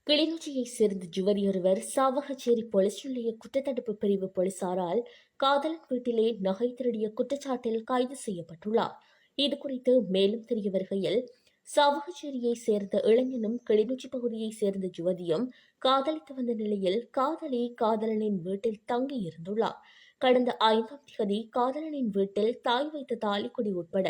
கிளிநொச்சியைச் சேர்ந்த ஜுவலியொருவர் சாவகச்சேரி போலீஸ் நிலைய குற்றத்தடுப்பு பிரிவு போலீசாரால் காதலன் வீட்டிலே நகை திருடிய குற்றச்சாட்டில் கைது செய்யப்பட்டுள்ளார். இதுகுறித்து மேலும் தெரிய வருகையில், சாவகச்சேரியைச் சேர்ந்த இளைஞனும் கிளிநொச்சி பகுதியைச் சேர்ந்த ஜுவதியும் காதலித்து வந்த நிலையில் காதலி காதலனின் வீட்டில் தங்கியிருந்துள்ளார். கடந்த 5ஆம் தேதி காதலனின் வீட்டில் தாய் வைத்த தாலிக்கொடி உட்பட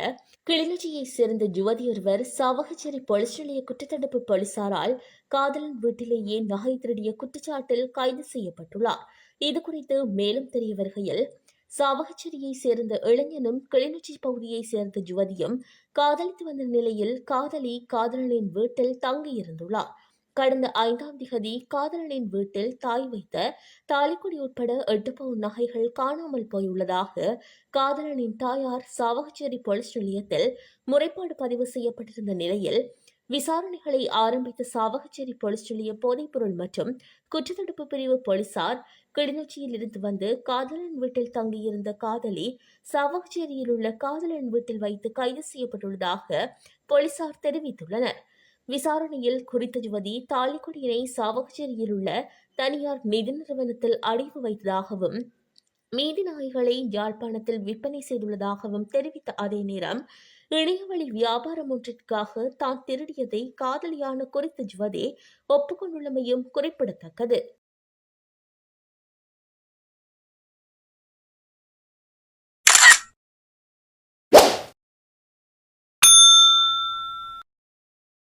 கிளிநொச்சியைச் சேர்ந்த ஜுவதியொருவர் சாவகச்சேரி போலீஸ் நிலைய குற்றத்தடுப்பு போலீசாரால் காதலன் வீட்டிலேயே நகை திருடிய குற்றச்சாட்டில் கைது செய்யப்பட்டுள்ளார். இதுகுறித்து மேலும் தெரிய வருகையில், சாவகச்சேரியைச் சேர்ந்த இளைஞனும் கிளிநொச்சி பகுதியைச் சேர்ந்த ஜுவதியும் காதலித்து வந்த நிலையில் காதலி காதலனின் வீட்டில் தங்கியிருந்துள்ளார். கடந்த 5ஆம் தேதி காதலனின் வீட்டில் தாய் வைத்த தாலிக்கொடி உட்பட 8 பவுன் நகைகள் காணாமல் போயுள்ளதாக காதலனின் தாயார் சாவகச்சேரி போலீஸ் நிலையத்தில் முறைப்பாடு பதிவு செய்யப்பட்டிருந்த நிலையில், விசாரணைகளை ஆரம்பித்த சாவகச்சேரி போலீஸ் நிலைய போதைப்பொருள் மற்றும் குற்றத்தடுப்பு பிரிவு போலீசார் கிளிநொச்சியில் இருந்து வந்து காதலன் வீட்டில் தங்கியிருந்த காதலி சாவகச்சேரியில் உள்ள காதலன் வீட்டில் வைத்து கைது செய்யப்பட்டுள்ளதாக போலீசார் தெரிவித்துள்ளனர். விசாரணையில் குறித்த யுவதி தாலிக்கொடியினை சாவகச்சேரியில் உள்ள தனியார் நிதி நிறுவனத்தில் அடைவு வைத்ததாகவும் மீதி நகைகளை யாழ்ப்பாணத்தில் விற்பனை செய்துள்ளதாகவும் தெரிவித்த அதே நேரம், இணையவழி வியாபாரம் ஒன்றிற்காக தான் திருடியதை காதலியான குறித்த யுவதி ஒப்புக்கொண்டுள்ளமையும் குறிப்பிடத்தக்கது.